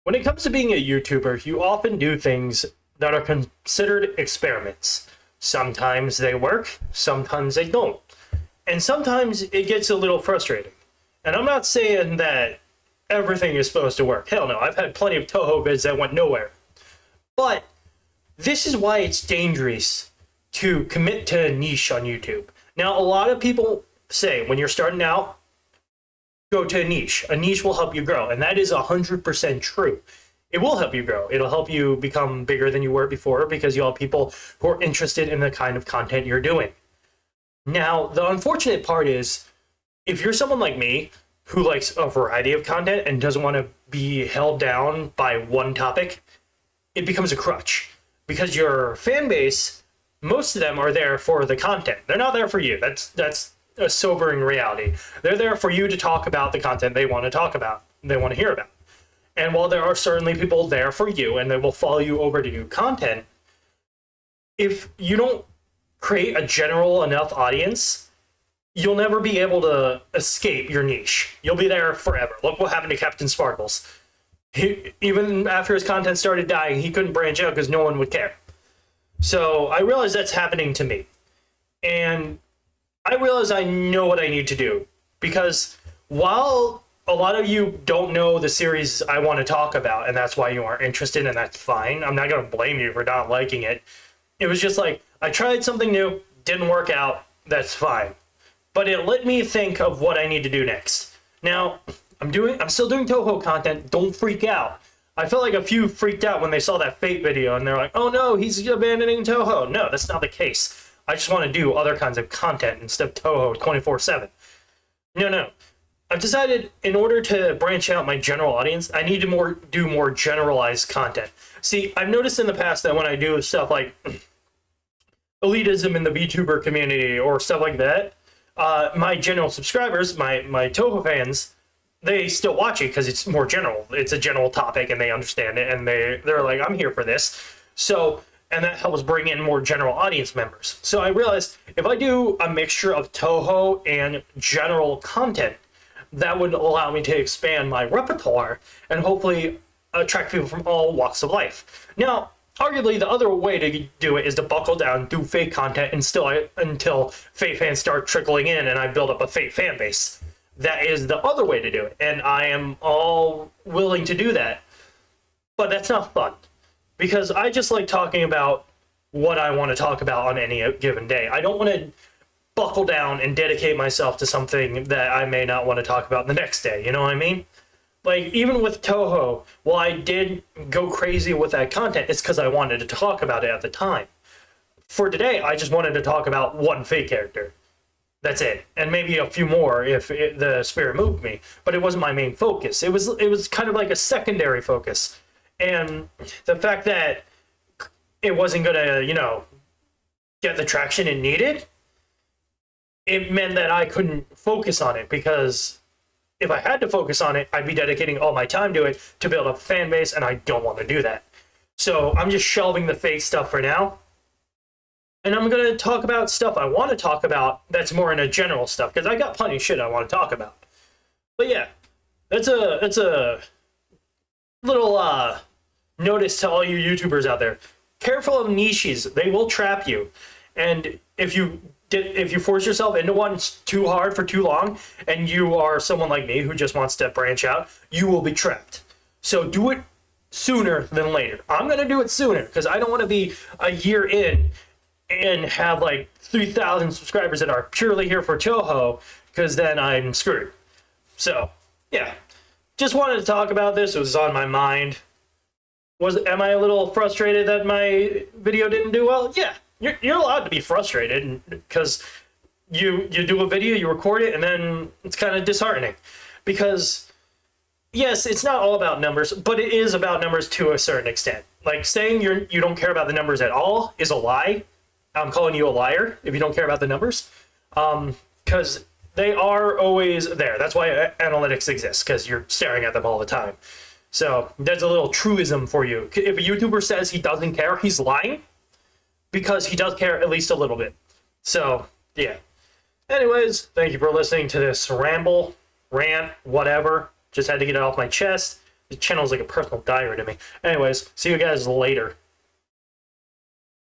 When it comes to being a YouTuber, you often do things that are considered experiments. Sometimes they work, sometimes they don't. And sometimes it gets a little frustrating. And I'm not saying that everything is supposed to work. Hell no, I've had plenty of Touhou vids that went nowhere. But this is why it's dangerous to commit to a niche on YouTube. Now, a lot of people say when you're starting out, go to a niche. A niche will help you grow, and that is 100% true. It will help you grow. It'll help you become bigger than you were before because you'll have people who are interested in the kind of content you're doing. Now, the unfortunate part is, if you're someone like me who likes a variety of content and doesn't want to be held down by one topic, it becomes a crutch. Because your fan base, most of them are there for the content. They're not there for you. That's a sobering reality. They're there for you to talk about the content they want to talk about, they want to hear about. And while there are certainly people there for you and they will follow you over to new content, if you don't create a general enough audience, you'll never be able to escape your niche. You'll be there forever. Look what happened to Captain Sparkles. Even after his content started dying, he couldn't branch out because no one would care. So I realize that's happening to me. And I realize I know what I need to do. Because while a lot of you don't know the series I want to talk about, and that's why you aren't interested, and that's fine. I'm not going to blame you for not liking it. It was just like, I tried something new, didn't work out, that's fine. But it let me think of what I need to do next. Now, I'm still doing Touhou content, don't freak out. I felt like a few freaked out when they saw that Fate video, and they're like, oh no, he's abandoning Touhou. No, that's not the case. I just want to do other kinds of content instead of Touhou 24/7. No. I've decided in order to branch out my general audience, I need to do more generalized content. See, I've noticed in the past that when I do stuff like elitism in the VTuber community or stuff like that, my general subscribers, my Touhou fans, they still watch it because it's more general. It's a general topic and they understand it and they're like, I'm here for this. So, and that helps bring in more general audience members. So I realized if I do a mixture of Touhou and general content, that would allow me to expand my repertoire and hopefully attract people from all walks of life. Now, arguably, the other way to do it is to buckle down, do fake content until fake fans start trickling in and I build up a fake fan base. That is the other way to do it, and I am all willing to do that. But that's not fun, because I just like talking about what I want to talk about on any given day. I don't want to buckle down and dedicate myself to something that I may not want to talk about the next day, you know what I mean? Like, even with Touhou, while I did go crazy with that content, it's because I wanted to talk about it at the time. For today, I just wanted to talk about one fake character. That's it. And maybe a few more if the spirit moved me. But it wasn't my main focus. It was kind of like a secondary focus. And the fact that it wasn't going to, get the traction it needed, it meant that I couldn't focus on it, because if I had to focus on it, I'd be dedicating all my time to it to build up a fan base, and I don't want to do that. So I'm just shelving the fake stuff for now. And I'm going to talk about stuff I want to talk about that's more in a general stuff, because I got plenty of shit I want to talk about. But yeah, that's a little notice to all you YouTubers out there. Careful of niches. They will trap you. And if you force yourself into one too hard for too long, and you are someone like me who just wants to branch out, you will be trapped. So do it sooner than later. I'm going to do it sooner, because I don't want to be a year in and have like 3,000 subscribers that are purely here for Touhou, because then I'm screwed. So, yeah. Just wanted to talk about this. It was on my mind. Am I a little frustrated that my video didn't do well? Yeah. You're allowed to be frustrated, because you do a video, you record it, and then it's kind of disheartening. Because, yes, it's not all about numbers, but it is about numbers to a certain extent. Like, saying you don't care about the numbers at all is a lie. I'm calling you a liar if you don't care about the numbers. Because they are always there. That's why analytics exists, because you're staring at them all the time. So, that's a little truism for you. If a YouTuber says he doesn't care, he's lying. Because he does care at least a little bit. So, yeah. Anyways, thank you for listening to this ramble, rant, whatever. Just had to get it off my chest. The channel is like a personal diary to me. Anyways, see you guys later.